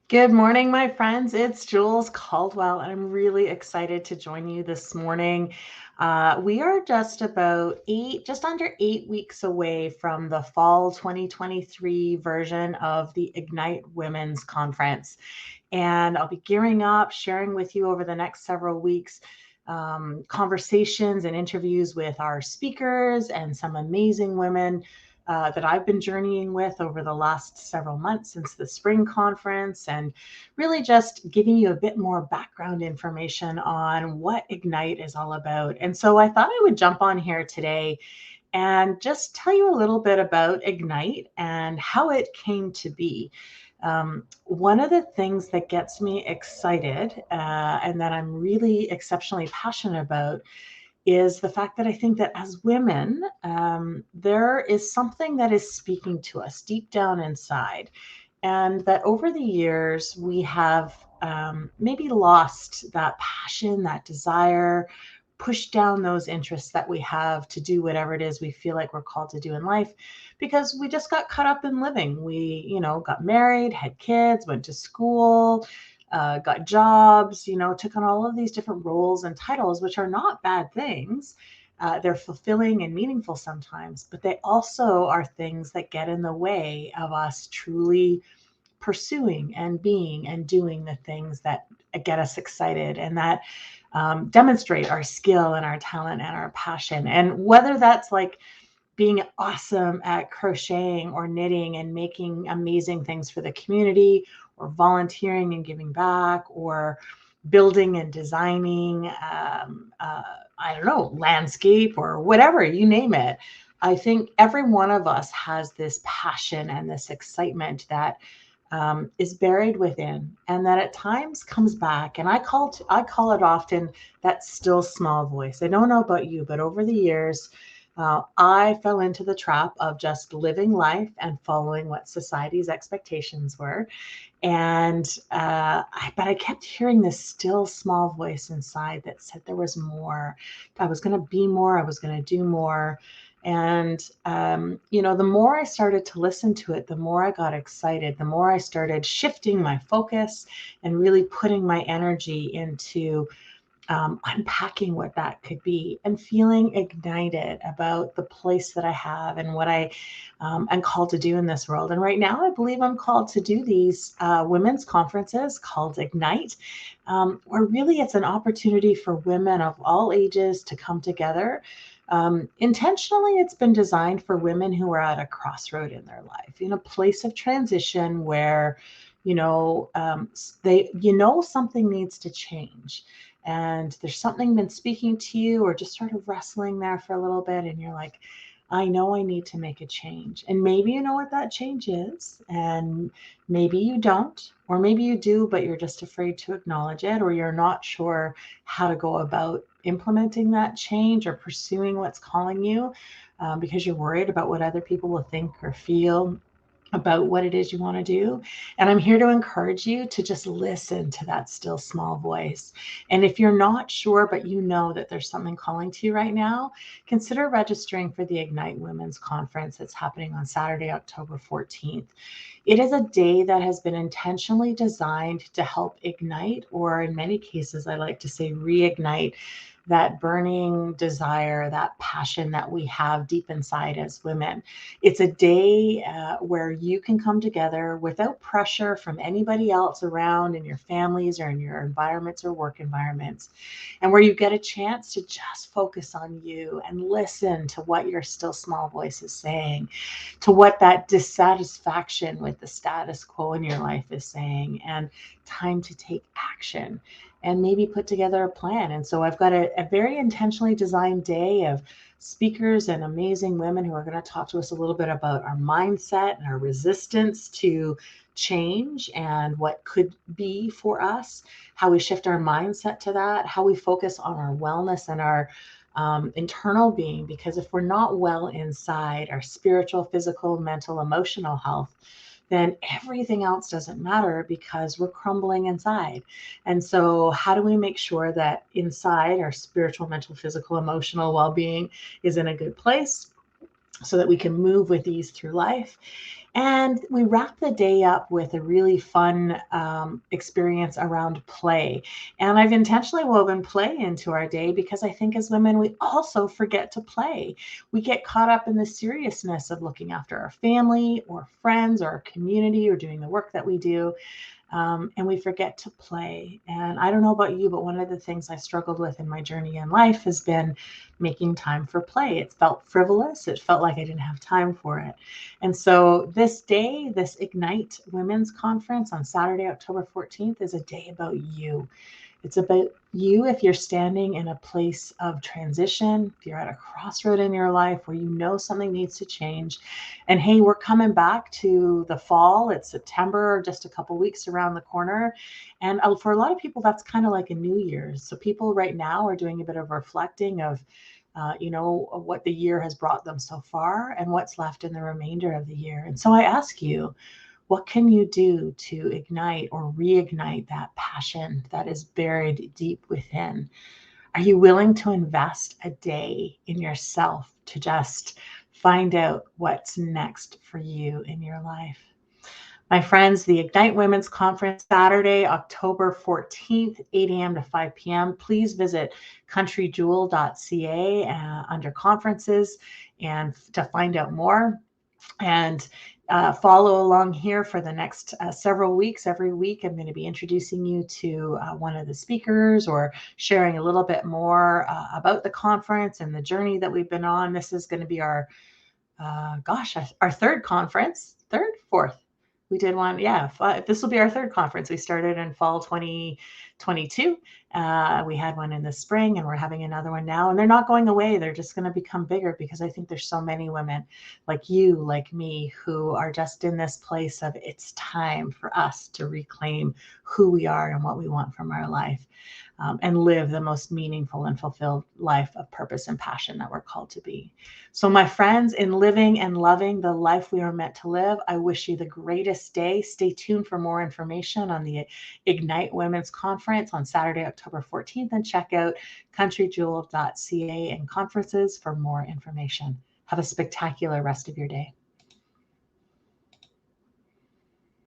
Good morning, my friends. It's Jules Caldwell, and I'm really excited to join you this morning. We are just under 8 weeks away from the fall 2023 version of the Ignite Women's Conference. And I'll be gearing up, sharing with you over the next several weeks conversations and interviews with our speakers and some amazing women that I've been journeying with over the last several months since the spring conference, and really just giving you a bit more background information on what Ignite is all about. And so I thought I would jump on here today and just tell you a little bit about Ignite and how it came to be. One of the things that gets me excited and that I'm really exceptionally passionate about is the fact that I think that as women, there is something that is speaking to us deep down inside. And that over the years, we have maybe lost that passion, that desire, pushed down those interests that we have to do whatever it is we feel like we're called to do in life because we just got caught up in living. We got married, had kids, went to school, got jobs, took on all of these different roles and titles, which are not bad things. They're fulfilling and meaningful sometimes, but they also are things that get in the way of us truly pursuing and being and doing the things that get us excited and that demonstrate our skill and our talent and our passion. And whether that's like being awesome at crocheting or knitting and making amazing things for the community, or volunteering and giving back, or building and designing, I don't know, landscape or whatever, you name it. I think every one of us has this passion and this excitement that is buried within, and that at times comes back. And I call it often that still small voice. I don't know about you, but over the years, I fell into the trap of just living life and following what society's expectations were. But I kept hearing this still small voice inside that said there was more. I was going to be more. I was going to do more. And the more I started to listen to it, the more I got excited, the more I started shifting my focus and really putting my energy into unpacking what that could be and feeling ignited about the place that I have and what I am called to do in this world. And right now, I believe I'm called to do these women's conferences called Ignite, where really it's an opportunity for women of all ages to come together. Intentionally, it's been designed for women who are at a crossroad in their life, in a place of transition where, something needs to change, and there's something been speaking to you or just sort of wrestling there for a little bit, and you're like, I know I need to make a change. And maybe you know what that change is, and maybe you don't, or maybe you do, but you're just afraid to acknowledge it, or you're not sure how to go about implementing that change or pursuing what's calling you, because you're worried about what other people will think or feel about what it is you want to do. And I'm here to encourage you to just listen to that still small voice. And if you're not sure, but you know that there's something calling to you right now, consider registering for the Ignite Women's Conference that's happening on Saturday, October 14th. It is a day that has been intentionally designed to help ignite, or in many cases, I like to say reignite, that burning desire, that passion that we have deep inside as women. It's a day where you can come together without pressure from anybody else around in your families or in your environments or work environments, and where you get a chance to just focus on you and listen to what your still small voice is saying, to what that dissatisfaction with the status quo in your life is saying, and time to take action and maybe put together a plan. And so I've got a very intentionally designed day of speakers and amazing women who are going to talk to us a little bit about our mindset and our resistance to change and what could be for us, how we shift our mindset to that, how we focus on our wellness and our internal being. Because if we're not well inside, our spiritual, physical, mental, emotional health, then everything else doesn't matter because we're crumbling inside. And so, how do we make sure that inside our spiritual, mental, physical, emotional well being is in a good place so that we can move with ease through life? And we wrap the day up with a really fun experience around play. And I've intentionally woven play into our day because I think as women, we also forget to play. We get caught up in the seriousness of looking after our family or friends or our community or doing the work that we do. And we forget to play. And I don't know about you, but one of the things I struggled with in my journey in life has been making time for play. It felt frivolous. It felt like I didn't have time for it. And so this day, this Ignite Women's Conference on Saturday, October 14th, is a day about you. It's about you if you're standing in a place of transition, if you're at a crossroad in your life where you know something needs to change. And hey, we're coming back to the fall. It's September, just a couple weeks around the corner. And for a lot of people, that's kind of like a New Year's. So people right now are doing a bit of reflecting of, what the year has brought them so far and what's left in the remainder of the year. And so I ask you, what can you do to ignite or reignite that passion that is buried deep within? Are you willing to invest a day in yourself to just find out what's next for you in your life? My friends, the Ignite Women's Conference, Saturday, October 14th, 8 a.m. to 5 p.m. Please visit countryjewel.ca under conferences and to find out more. And follow along here for the next several weeks. Every week, I'm going to be introducing you to one of the speakers or sharing a little bit more about the conference and the journey that we've been on. This is going to be our third conference, fourth. We did one, yeah. This will be our third conference. We started in fall 2022. We had one in the spring, and we're having another one now. And they're not going away. They're just going to become bigger because I think there's so many women like you, like me, who are just in this place of it's time for us to reclaim who we are and what we want from our life. And live the most meaningful and fulfilled life of purpose and passion that we're called to be. So, my friends, in living and loving the life we are meant to live, I wish you the greatest day. Stay tuned for more information on the Ignite Women's Conference on Saturday, October 14th, and check out countryjewel.ca and conferences for more information. Have a spectacular rest of your day.